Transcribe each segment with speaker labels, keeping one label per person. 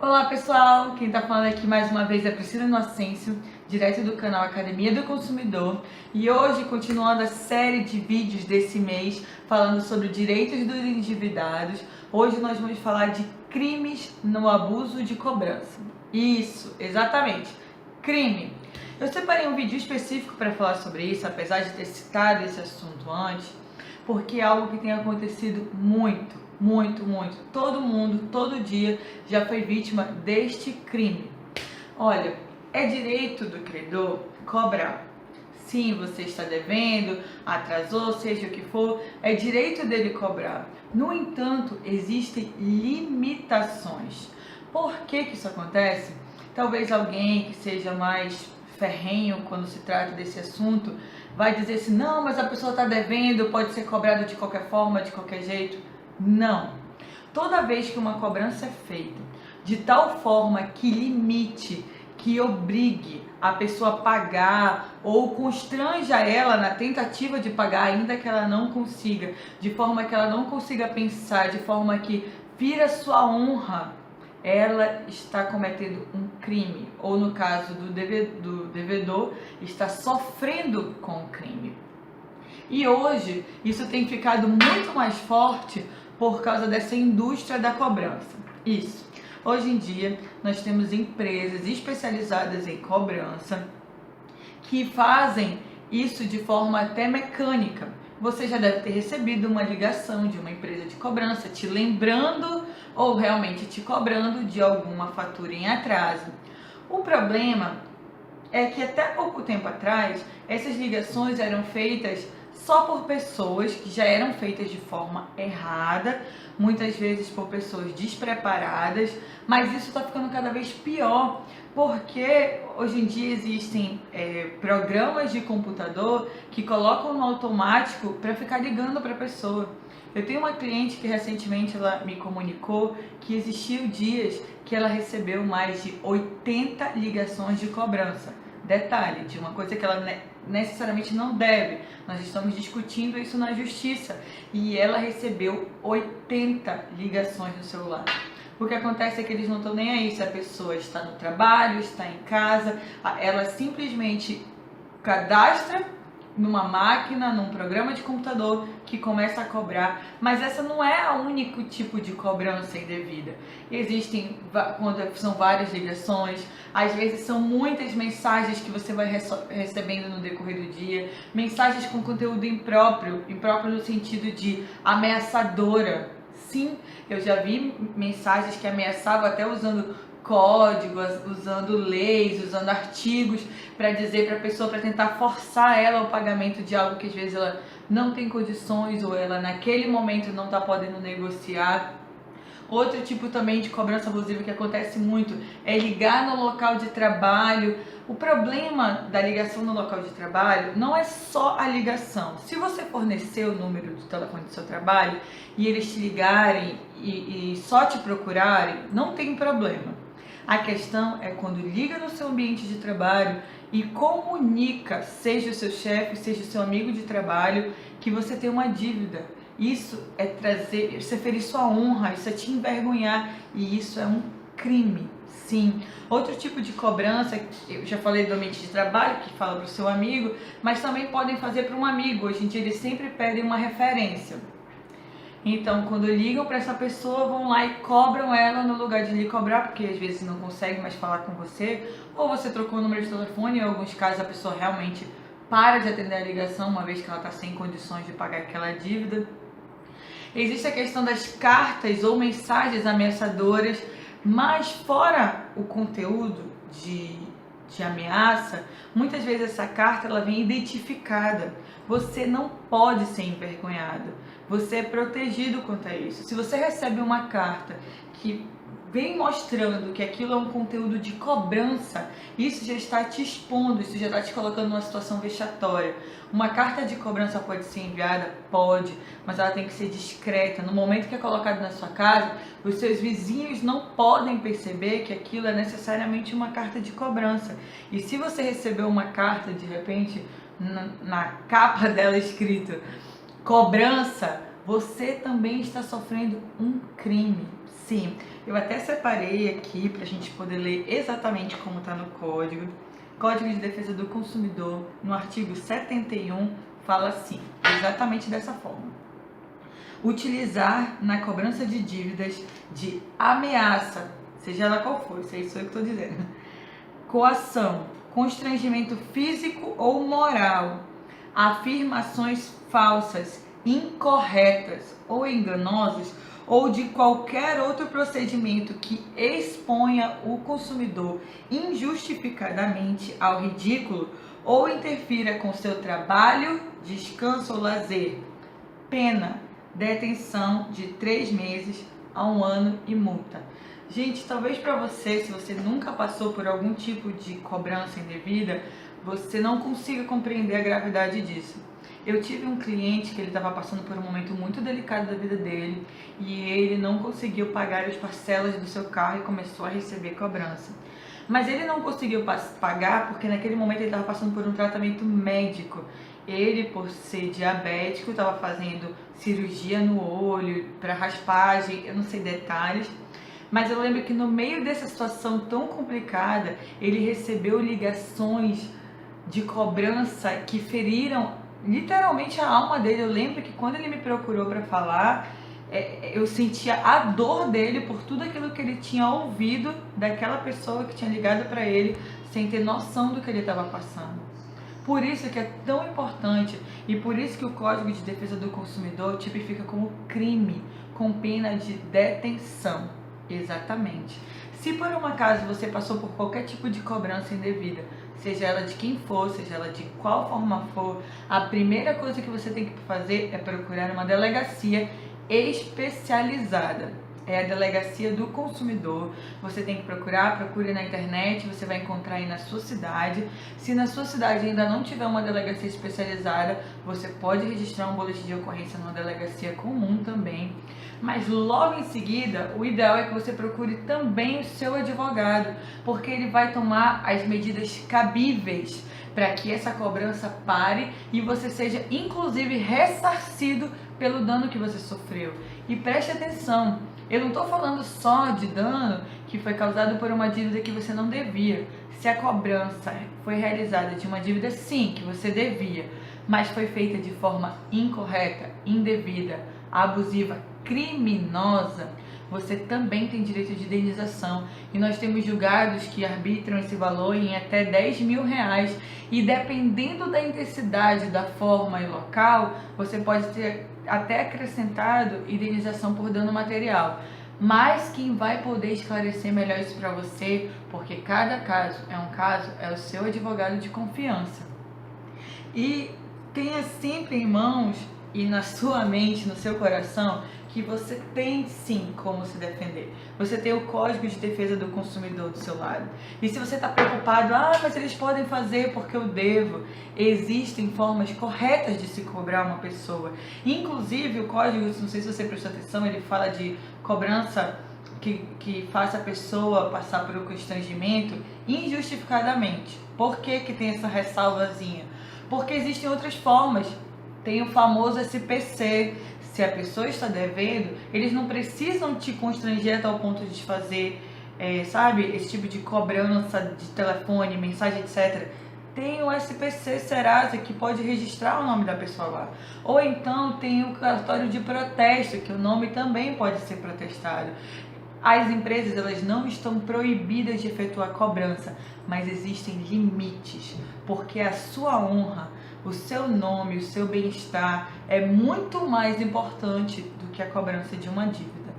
Speaker 1: Olá pessoal, quem tá falando aqui mais uma vez é Priscila Inocêncio, direto do canal Academia do Consumidor, e hoje, continuando a série de vídeos desse mês falando sobre direitos dos endividados, hoje nós vamos falar de crimes no abuso de cobrança. Isso, exatamente, crime. Eu separei um vídeo específico para falar sobre isso, apesar de ter citado esse assunto antes, porque é algo que tem acontecido muito. Todo mundo, todo dia já foi vítima deste crime. Olha, é direito do credor cobrar. Sim, você está devendo, atrasou, seja o que for, é direito dele cobrar. No entanto, existem limitações. Por que isso acontece? Talvez alguém que seja mais ferrenho quando se trata desse assunto vai dizer assim, não, mas a pessoa está devendo, pode ser cobrado de qualquer forma, de qualquer jeito. Não. Toda vez que uma cobrança é feita de tal forma que limite, que obrigue a pessoa a pagar ou constranja ela na tentativa de pagar, ainda que ela não consiga, de forma que ela não consiga pensar, de forma que vira sua honra, ela está cometendo um crime, ou no caso do devedor, está sofrendo com o crime. E hoje isso tem ficado muito mais forte por causa dessa indústria da cobrança. Isso. Hoje em dia nós temos empresas especializadas em cobrança que fazem isso de forma até mecânica. Você já deve ter recebido uma ligação de uma empresa de cobrança te lembrando ou realmente te cobrando de alguma fatura em atraso. O problema é que até pouco tempo atrás essas ligações eram feitas só por pessoas que já eram feitas de forma errada, muitas vezes por pessoas despreparadas, mas isso está ficando cada vez pior, porque hoje em dia existem programas de computador que colocam no automático para ficar ligando para a pessoa. Eu tenho uma cliente que recentemente ela me comunicou que existiam dias que ela recebeu mais de 80 ligações de cobrança. Detalhe, de uma coisa que ela necessariamente não deve. Nós estamos discutindo isso na justiça e ela recebeu 80 ligações no celular. O que acontece é que eles não estão nem aí se a pessoa está no trabalho, está em casa, ela simplesmente cadastra numa máquina, num programa de computador que começa a cobrar, mas essa não é o único tipo de cobrança indevida. Existem, quando são várias ligações, às vezes são muitas mensagens que você vai recebendo no decorrer do dia, mensagens com conteúdo impróprio no sentido de ameaçadora. Sim, eu já vi mensagens que ameaçavam até usando códigos, usando leis, usando artigos para dizer para a pessoa, para tentar forçar ela ao pagamento de algo que às vezes ela não tem condições ou ela naquele momento não está podendo negociar. Outro tipo também de cobrança abusiva que acontece muito é ligar no local de trabalho. O problema da ligação no local de trabalho não é só a ligação. Se você fornecer o número do telefone do seu trabalho e eles te ligarem e só te procurarem, não tem problema. A questão é quando liga no seu ambiente de trabalho e comunica, seja o seu chefe, seja o seu amigo de trabalho, que você tem uma dívida. Isso é isso é ferir sua honra, isso é te envergonhar e isso é um crime, sim. Outro tipo de cobrança, eu já falei do ambiente de trabalho, que fala para o seu amigo, mas também podem fazer para um amigo. Hoje em dia eles sempre pedem uma referência. Então, quando ligam para essa pessoa, vão lá e cobram ela no lugar de lhe cobrar, porque às vezes não consegue mais falar com você, ou você trocou o número de telefone, em alguns casos a pessoa realmente para de atender a ligação, uma vez que ela está sem condições de pagar aquela dívida. Existe a questão das cartas ou mensagens ameaçadoras, mas fora o conteúdo de ameaça, muitas vezes essa carta ela vem identificada. Você não pode ser envergonhado. Você é protegido quanto a isso. Se você recebe uma carta que vem mostrando que aquilo é um conteúdo de cobrança, isso já está te expondo, isso já está te colocando numa situação vexatória. Uma carta de cobrança pode ser enviada? Pode, mas ela tem que ser discreta. No momento que é colocado na sua casa, os seus vizinhos não podem perceber que aquilo é necessariamente uma carta de cobrança. E se você recebeu uma carta, de repente, na capa dela escrito cobrança, você também está sofrendo um crime. Sim, Eu até separei aqui para a gente poder ler exatamente como está no Código. Código de Defesa do Consumidor, no artigo 71, fala assim, exatamente dessa forma. Utilizar na cobrança de dívidas de ameaça, seja ela qual for, isso é isso que eu estou dizendo, coação, constrangimento físico ou moral, afirmações falsas, incorretas ou enganosas, ou de qualquer outro procedimento que exponha o consumidor injustificadamente ao ridículo ou interfira com seu trabalho, descanso ou lazer. Pena, detenção de 3 meses a 1 ano e multa. Gente, talvez para você, se você nunca passou por algum tipo de cobrança indevida, você não consiga compreender a gravidade disso. Eu tive um cliente que ele estava passando por um momento muito delicado da vida dele e ele não conseguiu pagar as parcelas do seu carro e começou a receber cobrança. Mas ele não conseguiu pagar porque naquele momento ele estava passando por um tratamento médico. Ele, por ser diabético, estava fazendo cirurgia no olho, para raspagem, eu não sei detalhes. Mas eu lembro que no meio dessa situação tão complicada, ele recebeu ligações de cobrança que feriram literalmente a alma dele. Eu lembro que quando ele me procurou para falar, eu sentia a dor dele por tudo aquilo que ele tinha ouvido daquela pessoa que tinha ligado para ele sem ter noção do que ele estava passando. Por isso que é tão importante e por isso que o Código de Defesa do Consumidor tipifica como crime com pena de detenção. Exatamente. Se por um acaso você passou por qualquer tipo de cobrança indevida, seja ela de quem for, seja ela de qual forma for, a primeira coisa que você tem que fazer é procurar uma delegacia especializada. É a Delegacia do Consumidor. Você tem que procure na internet, você vai encontrar aí na sua cidade. Se na sua cidade ainda não tiver uma delegacia especializada, você pode registrar um boletim de ocorrência numa delegacia comum também. Mas logo em seguida, o ideal é que você procure também o seu advogado, porque ele vai tomar as medidas cabíveis para que essa cobrança pare e você seja inclusive ressarcido pelo dano que você sofreu. E preste atenção, eu não estou falando só de dano que foi causado por uma dívida que você não devia. Se a cobrança foi realizada de uma dívida, sim, que você devia, mas foi feita de forma incorreta, indevida, abusiva, criminosa, você também tem direito de indenização. E nós temos julgados que arbitram esse valor em até 10 mil reais. E dependendo da intensidade, da forma e local, você pode ter até acrescentado indenização por dano material. Mas quem vai poder esclarecer melhor isso para você, porque cada caso, é o seu advogado de confiança. E tenha sempre em mãos e na sua mente, no seu coração, que você tem sim como se defender. Você tem o Código de Defesa do Consumidor do seu lado. E se você está preocupado, mas eles podem fazer porque eu devo, existem formas corretas de se cobrar uma pessoa. Inclusive o Código, não sei se você prestou atenção, ele fala de cobrança que faça a pessoa passar por um constrangimento injustificadamente. Por que tem essa ressalvazinha? Porque existem outras formas. Tem o famoso SPC. Se a pessoa está devendo, eles não precisam te constranger a tal ponto de te fazer, esse tipo de cobrança de telefone, mensagem, etc. Tem o SPC Serasa, que pode registrar o nome da pessoa lá. Ou então tem o cartório de protesto, que o nome também pode ser protestado. As empresas, elas não estão proibidas de efetuar cobrança, mas existem limites, porque a sua honra, o seu nome, o seu bem-estar é muito mais importante do que a cobrança de uma dívida.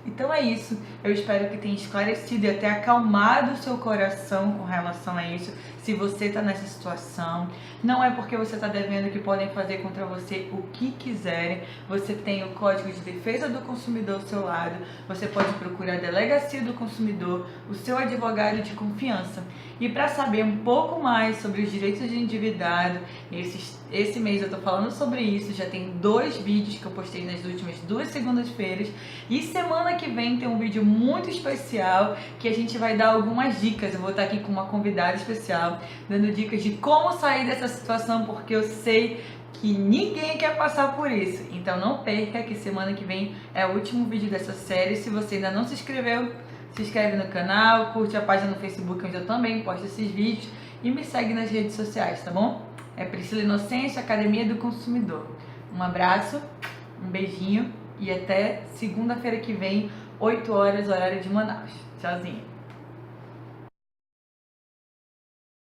Speaker 1: Então é isso, eu espero que tenha esclarecido e até acalmado o seu coração com relação a isso. Se você está nessa situação, não é porque você está devendo que podem fazer contra você o que quiserem. Você tem o Código de Defesa do Consumidor ao seu lado, você pode procurar a Delegacia do Consumidor, o seu advogado de confiança. E para saber um pouco mais sobre os direitos de endividado, esse mês eu estou falando sobre isso, já tem 2 vídeos que eu postei nas últimas 2 segundas-feiras. E semana que vem tem um vídeo muito especial que a gente vai dar algumas dicas. Eu vou estar aqui com uma convidada especial, dando dicas de como sair dessa situação, porque eu sei que ninguém quer passar por isso. Então não perca que semana que vem é o último vídeo dessa série. Se você ainda não se inscreveu, se inscreve no canal, curte a página no Facebook onde eu também posto esses vídeos e me segue nas redes sociais, tá bom? É Priscila Inocêncio, Academia do Consumidor. Um abraço, um beijinho e até segunda-feira que vem, 8 horas, horário de Manaus. Tchauzinho!